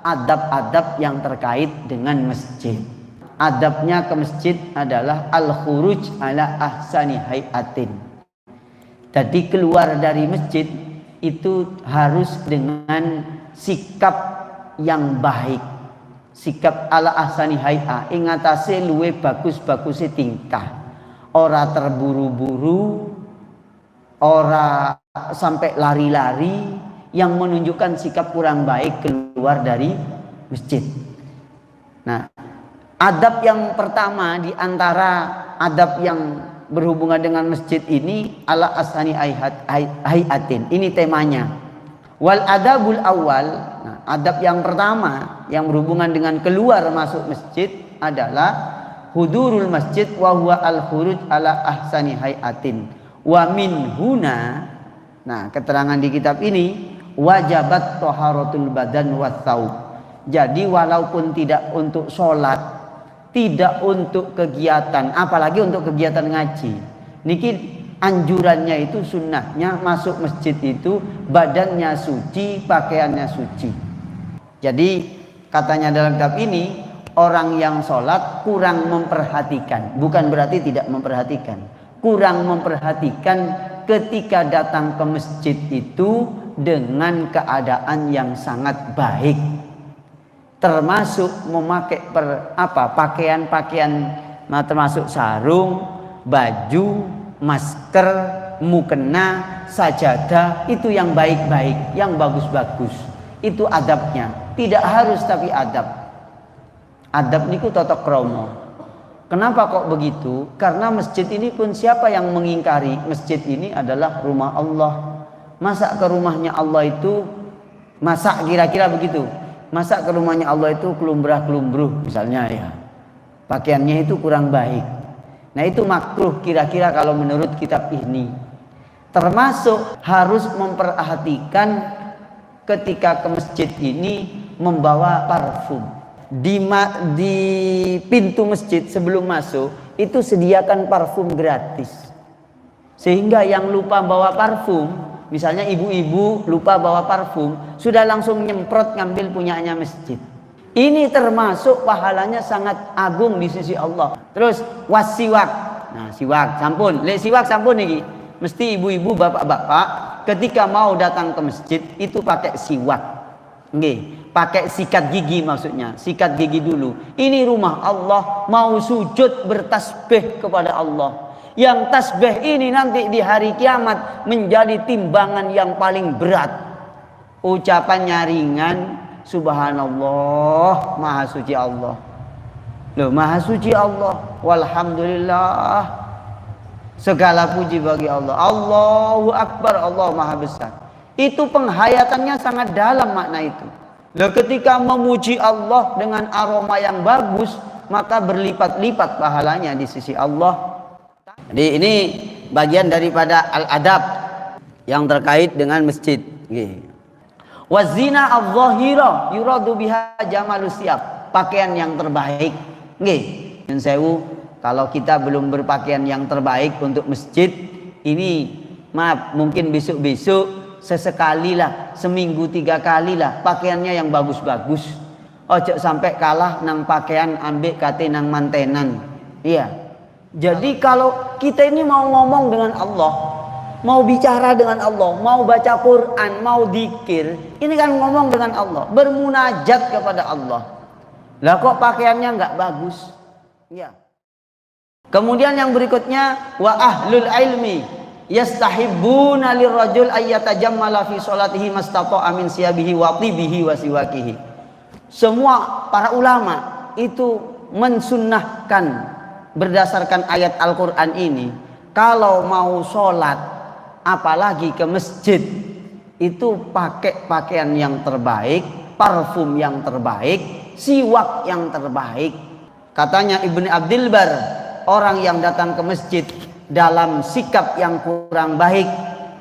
adab-adab yang terkait dengan masjid. Adabnya ke masjid adalah al-khuruj ala ahsani hayatin. Jadi keluar dari masjid itu harus dengan sikap yang baik. Sikap ala ahsani hay'a, ing atase luwe bagus-baguse tingkah. Ora terburu-buru, ora sampai lari-lari yang menunjukkan sikap kurang baik keluar dari masjid. Nah, adab yang pertama di antara adab yang berhubungan dengan masjid ini ala asani hayatin. Ini temanya. Wal adabul awal. Nah, adab yang pertama yang berhubungan dengan keluar masuk masjid adalah hudurul masjid wa huwa al khuruj ala ahsani hayatin. Wa min huna. Nah, keterangan di kitab ini wajabat taharatul badan wa tsaub. Jadi walaupun tidak untuk sholat, tidak untuk kegiatan, apalagi untuk kegiatan ngaji, niki anjurannya itu sunnahnya masuk masjid itu badannya suci, pakaiannya suci. Jadi katanya dalam kitab ini orang yang sholat kurang memperhatikan, bukan berarti tidak memperhatikan, kurang memperhatikan ketika datang ke masjid itu dengan keadaan yang sangat baik, termasuk memakai pakaian-pakaian, termasuk sarung, baju, masker, mukena, sajadah, itu yang baik-baik, yang bagus-bagus. Itu adabnya. Tidak harus tapi adab. Adab niku totok kromo. Kenapa kok begitu? Karena masjid ini pun siapa yang mengingkari masjid ini adalah rumah Allah. Masa ke rumahnya Allah itu, masa kira-kira begitu? Masa ke rumahnya Allah itu kelumbrah-kelumbruh misalnya ya. Pakaiannya itu kurang baik. Nah itu makruh kira-kira kalau menurut kitab ini. Termasuk harus memperhatikan ketika ke masjid ini membawa parfum. Di pintu masjid sebelum masuk itu sediakan parfum gratis. Sehingga yang lupa bawa parfum, misalnya ibu-ibu lupa bawa parfum, sudah langsung nyemprot ngambil punyanya masjid. Ini termasuk pahalanya sangat agung di sisi Allah. Terus wasiwak. Nah, siwak sampun, siwak sampun iki. Mesti ibu-ibu, bapak-bapak ketika mau datang ke masjid itu pakai siwak. Nggih, pakai sikat gigi maksudnya. Sikat gigi dulu. Ini rumah Allah, mau sujud bertasbih kepada Allah. Yang tasbih ini nanti di hari kiamat menjadi timbangan yang paling berat. Ucapannya ringan, subhanallah, maha suci Allah. Loh, maha suci Allah, walhamdulillah, segala puji bagi Allah. Allahu akbar, Allah maha besar. Itu penghayatannya sangat dalam makna itu. Loh, ketika memuji Allah dengan aroma yang bagus, maka berlipat-lipat pahalanya di sisi Allah. Jadi ini bagian daripada al-adab yang terkait dengan masjid. Wazina al-zahira yuradu biha jamalus siyab. Pakaian yang terbaik. Nggih, nyun sewu, kalau kita belum berpakaian yang terbaik untuk masjid, ini maaf, mungkin besok-besok sesekali lah, seminggu 3 kali lah pakaiannya yang bagus-bagus. Ojo sampai kalah nang pakaian ambek kate nang mantenan. Iya. Jadi kalau kita ini mau ngomong dengan Allah, mau bicara dengan Allah, mau baca Quran, mau dzikir, ini kan ngomong dengan Allah, bermunajat kepada Allah. Lah kok pakaiannya nggak bagus? Ya. Kemudian yang berikutnya, wa ahlul ilmi yastahibbuna lirrajul ayyatajammala fi sholatihi mastata'a min siyabihi wa tibihi wa siwakihi. Semua para ulama itu mensunnahkan berdasarkan ayat Al-Quran ini, kalau mau sholat apalagi ke masjid itu pakai pakaian yang terbaik, parfum yang terbaik, siwak yang terbaik. Katanya Ibnu Abdul Bar, orang yang datang ke masjid dalam sikap yang kurang baik,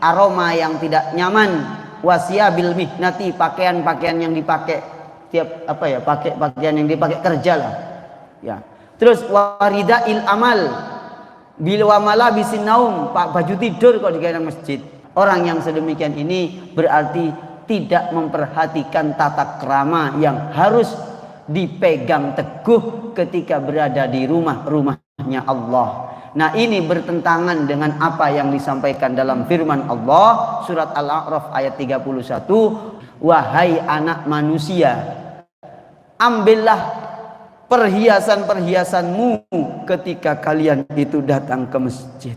aroma yang tidak nyaman, wasiyabil mihnati, pakaian-pakaian yang dipakai tiap pakai pakaian yang dipakai kerja lah ya. Terus waridail amal bil wamala bisin naum, baju tidur kalau di dalam masjid. Orang yang sedemikian ini berarti tidak memperhatikan tata krama yang harus dipegang teguh ketika berada di rumahnya Allah. Nah, ini bertentangan dengan apa yang disampaikan dalam firman Allah surat Al-A'raf ayat 31, wahai anak manusia, ambillah perhiasan-perhiasanmu ketika kalian itu datang ke masjid.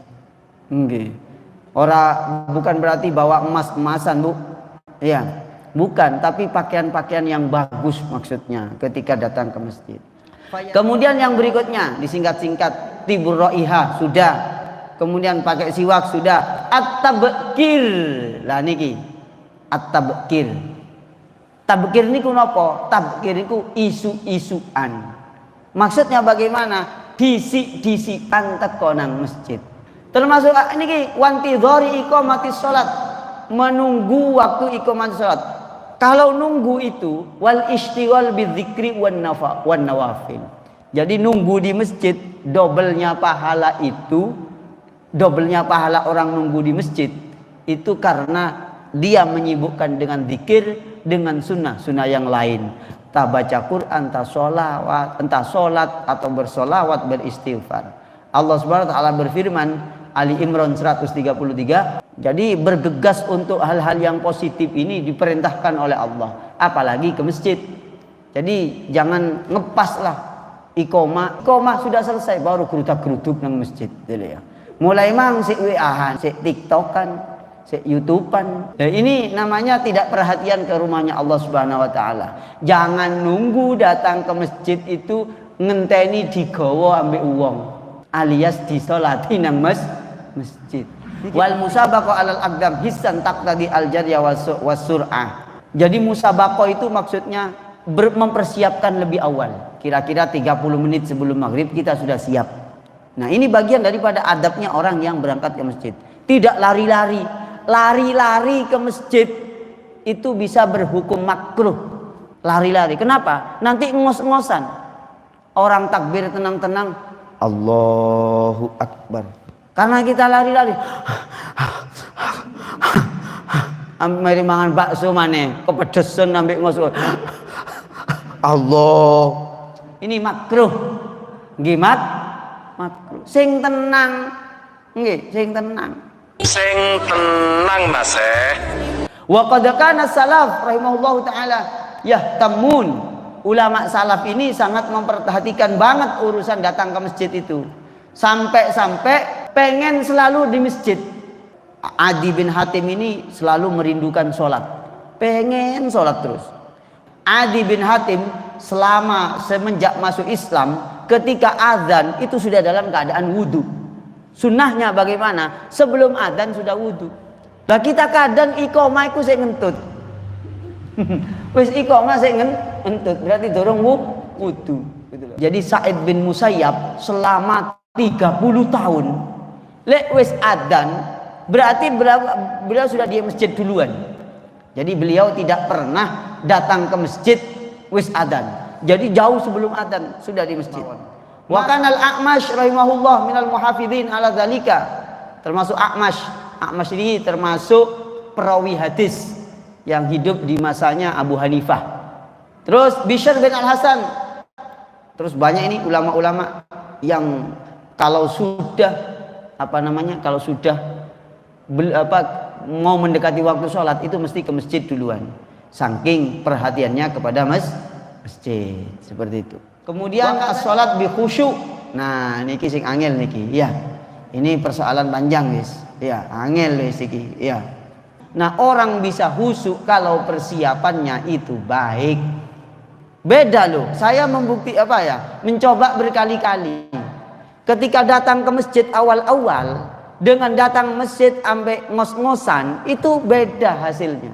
Bukan berarti bawa emas-emasan, Bu. Ya, bukan, tapi pakaian-pakaian yang bagus maksudnya ketika datang ke masjid. Kemudian yang berikutnya disingkat-singkat, tibur roiha sudah, kemudian pakai siwak sudah, at-tabkir. Lah niki at-tabkir. Tabkir niku napa? Tabkir niku isu-isuan. Maksudnya bagaimana? Disik-disikan teko nang masjid. Termasuk niki wantidhari iqamatis shalat, menunggu waktu iqamatis shalat. Kalau nunggu itu wal istighal bidzikri wan nawafil. Jadi nunggu di masjid, dobelnya pahala orang nunggu di masjid itu karena dia menyibukkan dengan zikir, dengan sunnah yang lain. Entah baca Quran, entah sholat atau bersolawat, beristighfar. Allah Subhanahu wa taala berfirman, Ali Imran 133. Jadi bergegas untuk hal-hal yang positif ini diperintahkan oleh Allah, apalagi ke masjid. Jadi jangan ngepaslah iqamah sudah selesai baru gerudak-geruduk nang masjid gitu ya. Mulai mang si WA-an, si TikTokan, si YouTubean. Nah, ini namanya tidak perhatian ke rumahnya Allah Subhanahu wa taala. Jangan nunggu datang ke masjid itu ngenteni digawa ambek uang alias disolati nang masjid. Wal musabaqah alal aqdam hissan taqtadi al jarya wasur'ah. Jadi musabaqah itu maksudnya mempersiapkan lebih awal. Kira-kira 30 menit sebelum maghrib kita sudah siap. Nah, ini bagian daripada adabnya orang yang berangkat ke masjid. Tidak lari-lari. Lari-lari ke masjid itu bisa berhukum makruh. Lari-lari. Kenapa? Nanti ngos-ngosan. Orang takbir tenang-tenang, Allahu Akbar. Karena kita lari-lari, mari mangan bakso maneh, kepedesan ambek ngos. Allah. Ini makruh. Nggih, makruh. Sing tenang. Nggih, sing tenang. Sing tenang, Mas. Wa qad kana salaf rahimahullahu taala yahtamun. Ulama salaf ini sangat memperhatikan banget urusan datang ke masjid itu. Sampai-sampai pengen selalu di masjid. Adi bin Hatim ini selalu merindukan sholat, pengen sholat terus. Adi bin Hatim semenjak masuk Islam, ketika azan itu sudah dalam keadaan wudhu. Sunnahnya bagaimana? Sebelum azan sudah wudhu. Nah, kita kadang iqamah iku sing ngentut. Wis iqamah sing ngentut, berarti dorong wudhu gitu loh. Jadi Sa'id bin Musayyab selama 30 tahun lek wis adzan berarti beliau sudah di masjid duluan. Jadi beliau tidak pernah datang ke masjid wis adzan. Jadi jauh sebelum adzan sudah di masjid. Wa kana al-A'mash rahimahullah minal muhafidin ala dzalika. Termasuk A'mash ini termasuk perawi hadis yang hidup di masanya Abu Hanifah. Terus Bishr bin Al-Hasan. Terus banyak ini ulama-ulama yang kalau sudah mau mendekati waktu sholat itu mesti ke masjid duluan, saking perhatiannya kepada masjid seperti itu. Kemudian as-sholat bi khusyuk. Nah, niki sing angel niki ya, ini persoalan panjang guys ya, angel guys niki ya. Nah, orang bisa khusyuk kalau persiapannya itu baik. Beda loh, saya mencoba berkali-kali. Ketika datang ke masjid awal-awal dengan datang masjid ambek ngos-ngosan itu beda hasilnya.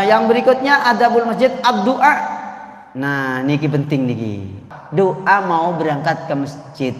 Yang berikutnya adabul masjid ad-du'a. Nah, niki penting niki. Doa mau berangkat ke masjid.